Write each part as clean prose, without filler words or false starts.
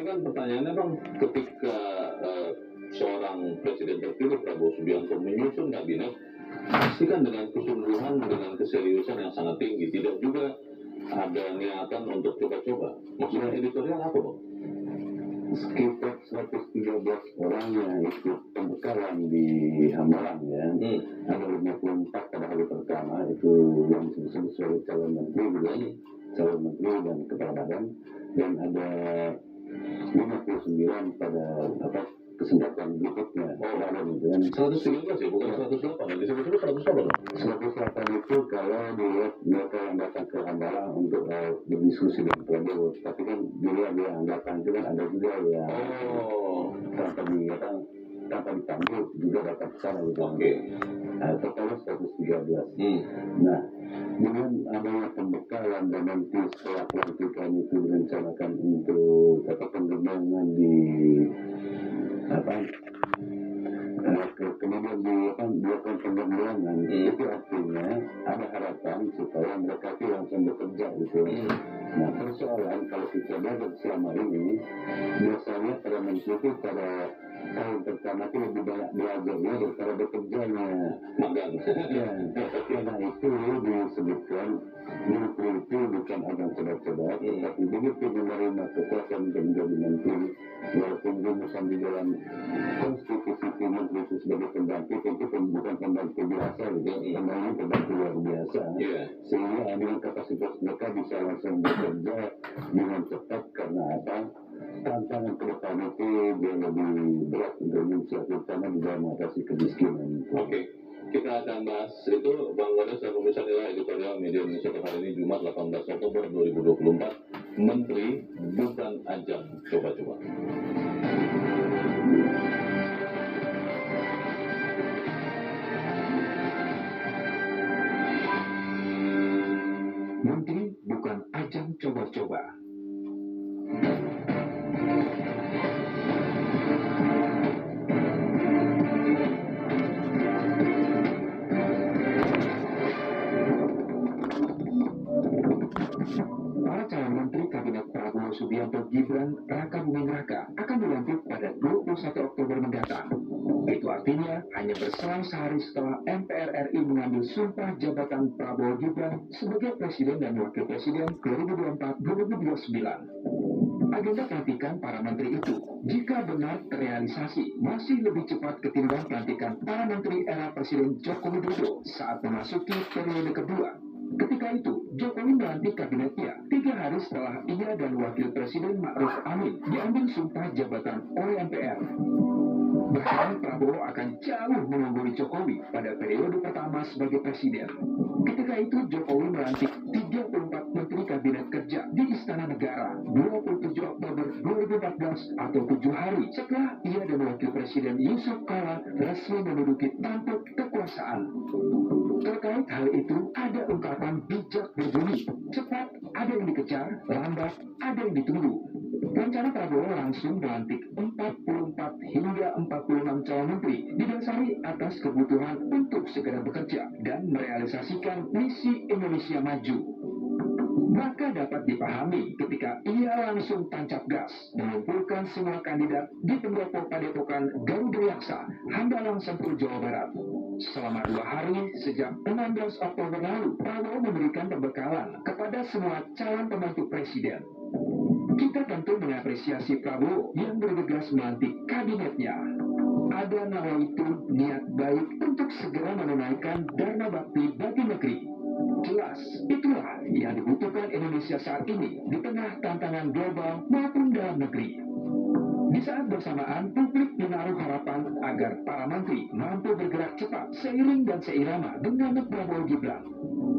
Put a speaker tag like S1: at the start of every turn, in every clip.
S1: kan pertanyaannya bang, ketika seorang presiden terpilih Prabowo Subianto menyusun kabinet, pasti kan dengan kesungguhan, dengan keseriusan yang sangat tinggi, tidak juga ada niatan untuk coba-coba. Maksudnya editorial apa bang?
S2: Sekitar 113 orang yang ikut pembekalan di Hambalang ya. Ada 54 pada hari pertama itu yang disebut sebagai calon menteri, calon menteri dan kepala badan, dan ada 59 pada kesempatan berikutnya. Itu kan
S1: 119 ya, bukan 108. Disebut-sebut 108.
S2: 108 itu kalau dilihat mereka yang datang ke Hambalang untuk berdiskusi dengan Prabowo. Tapi kan dilihat yang datang itu kan ada juga yang tanpa dipanggil juga datang ke sana gitu.
S1: Oke.
S2: Totalnya 113. Nah, dengan adanya pembekalan dan nanti setelah pelantikan itu direncanakan untuk pengembangan di kemudian dilakukan pengembangan, itu artinya ada harapan supaya mereka itu langsung bekerja gitu. Nah, persoalan kalau kita belajar selama ini, biasanya para menteri itu pada tahun pertama itu lebih banyak belajarnya daripada bekerjanya.
S1: Magang.
S2: Ya, karena itu disebutkan menteri itu bukan akan coba-coba, tetapi begitu menerima kekuasaan menjadi menteri, walaupun rumusan di dalam konstitusi menteri itu sebagai pembantu, itu bukan pembantu biasa gitu, pembantu luar biasa. Sehingga dengan kapasitas mereka bisa langsung bekerja dengan cepat karena apa? Tantangan ke depan itu dia lebih berat untuk Indonesia, terutama di dalam mengatasi kemiskinan.
S1: Oke. Kita akan bahas itu, Bang Wades dan pemirsa nilai editorial Media Indonesia hari ini Jumat 18 Oktober 2024. Menteri bukan ajang coba-coba.
S3: Menteri bukan ajang coba-coba. Para calon menteri Kabinet Prabowo Subianto Gibran Raka Buming Raka akan dilantik pada 21 Oktober mendatang. Itu artinya hanya berselang sehari setelah MPR RI mengambil sumpah jabatan Prabowo Gibran sebagai Presiden dan Wakil Presiden 2024-2029. Agenda pelantikan para menteri itu, jika benar terrealisasi, masih lebih cepat ketimbang pelantikan para menteri era Presiden Joko Widodo saat memasuki periode kedua. Ketika itu, Jokowi melantik kabinetnya 3 hari setelah ia dan Wakil Presiden Ma'ruf Amin diambil sumpah jabatan oleh MPR. Bahkan Prabowo akan jauh mengungguli Jokowi pada periode pertama sebagai presiden. Ketika itu Jokowi melantik 34 menteri kabinet kerja di Istana Negara 27 Oktober 2014 atau 7 hari setelah ia dan Wakil Presiden Yusuf Kala resmi menduduki tampuk kekuasaan. Terkait hal itu ada ungkapan bijak berbunyi, cepat ada yang dikejar, lambat ada yang ditunggu. Rencana Prabowo langsung melantik 44 hingga 46 calon menteri didasari atas kebutuhan untuk segera bekerja dan merealisasikan misi Indonesia Maju. Maka dapat dipahami ketika ia langsung tancap gas mengumpulkan semua kandidat di pendopo padepokan Garuda Yaksa, Hambalang Sentul, Jawa Barat. Selama 2 hari sejak 16 Oktober lalu, Prabowo memberikan pembekalan kepada semua calon pembantu presiden. Kita tentu mengapresiasi Prabowo yang bergegas melantik kabinetnya. Ada nawaitu niat baik untuk segera menunaikan dharma bakti bagi negeri. Jelas, itulah yang dibutuhkan Indonesia saat ini di tengah tantangan global maupun dalam negeri. Di saat bersamaan, publik menaruh harapan agar para menteri mampu bergerak cepat seiring dan seirama dengan Prabowo Gibran.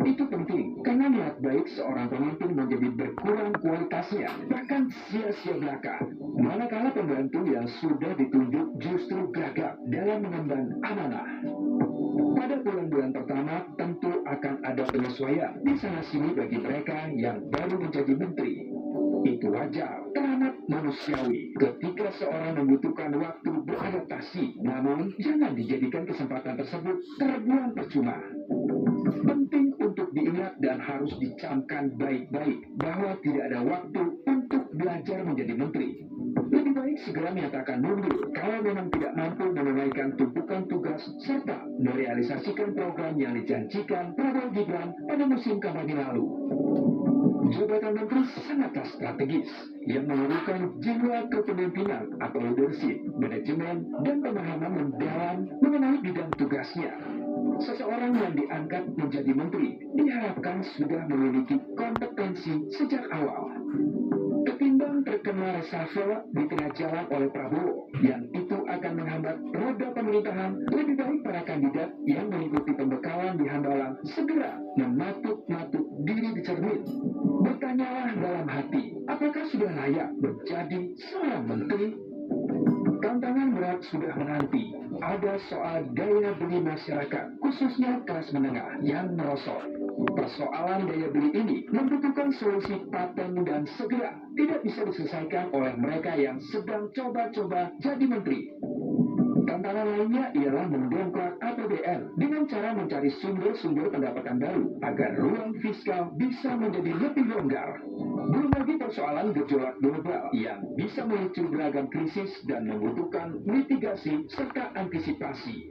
S3: Itu penting karena niat baik seorang pemimpin menjadi berkurang kualitasnya, bahkan sia-sia belaka. Manakala pembantu yang sudah ditunjuk justru gagap dalam mengemban amanah. Pada bulan-bulan pertama tentu akan ada penyesuaian di sana-sini bagi mereka yang baru menjadi menteri. Itu wajar, teramat manusiawi ketika seorang membutuhkan waktu beradaptasi. Namun, jangan dijadikan kesempatan tersebut terbuang percuma. Penting untuk diingat dan harus dicamkan baik-baik bahwa tidak ada waktu untuk belajar menjadi menteri. segera menyatakan mundur kalau memang tidak mampu menunaikan tumpukan tugas serta merealisasikan program yang dijanjikan Prabowo Gibran pada musim kampanye lalu. Jabatan menteri sangatlah strategis yang memerlukan jiwa kepemimpinan atau leadership, manajemen, dan pemahaman mendalam mengenai bidang tugasnya. Seseorang yang diangkat menjadi menteri diharapkan sudah memiliki kompetensi sejak awal. Ketimbang terkena reshuffle di tengah jalan oleh Prabowo, yang itu akan menghambat roda pemerintahan, lebih baik para kandidat yang mengikuti pembekalan di Hambalang segera mematuk-matuk diri di cermin. Bertanyalah dalam hati, apakah sudah layak menjadi seorang menteri? Tantangan berat sudah menanti. Ada soal daya beli masyarakat, khususnya kelas menengah yang merosot. Persoalan daya beli ini membutuhkan solusi paten dan segera, tidak bisa diselesaikan oleh mereka yang sedang coba-coba jadi menteri. Tantangan lainnya ialah mendongkrak APBN dengan cara mencari sumber-sumber pendapatan baru agar ruang fiskal bisa menjadi lebih longgar. Belum lagi persoalan gejolak global yang bisa memicu beragam krisis dan membutuhkan mitigasi serta antisipasi.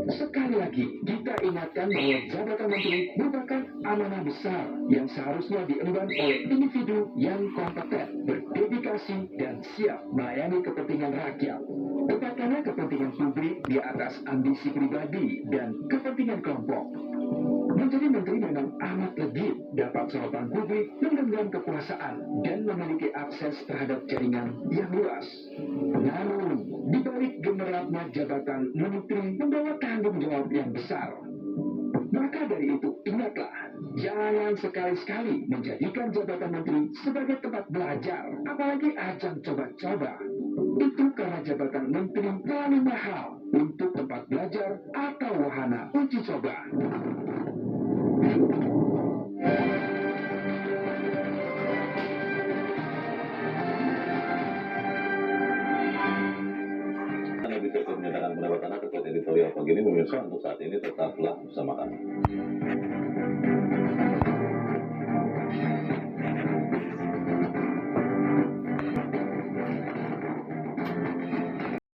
S3: Sekali lagi, kita ingatkan bahwa jabatan menteri merupakan amanah besar yang seharusnya diemban oleh individu yang kompeten, berdedikasi, dan siap melayani kepentingan rakyat. Tepatnya kepentingan publik di atas ambisi pribadi dan kepentingan kelompok. Menjadi menteri memang amat legit, dapat sorotan publik, menggenggam kekuasaan, dan memiliki akses terhadap jaringan yang luas. Namun, di balik gemerlapnya jabatan menteri membawa tanggung jawab yang besar. Maka dari itu, ingatlah, jangan sekali-sekali menjadikan jabatan menteri sebagai tempat belajar, apalagi ajang coba-coba. Itu karena jabatan menteri terlalu mahal untuk tempat belajar atau wahana uji coba.
S1: Anda bisa menyatakan pendapat Anda terkait editorial pagi ini, pemirsa. Untuk saat ini tetaplah bersama kami.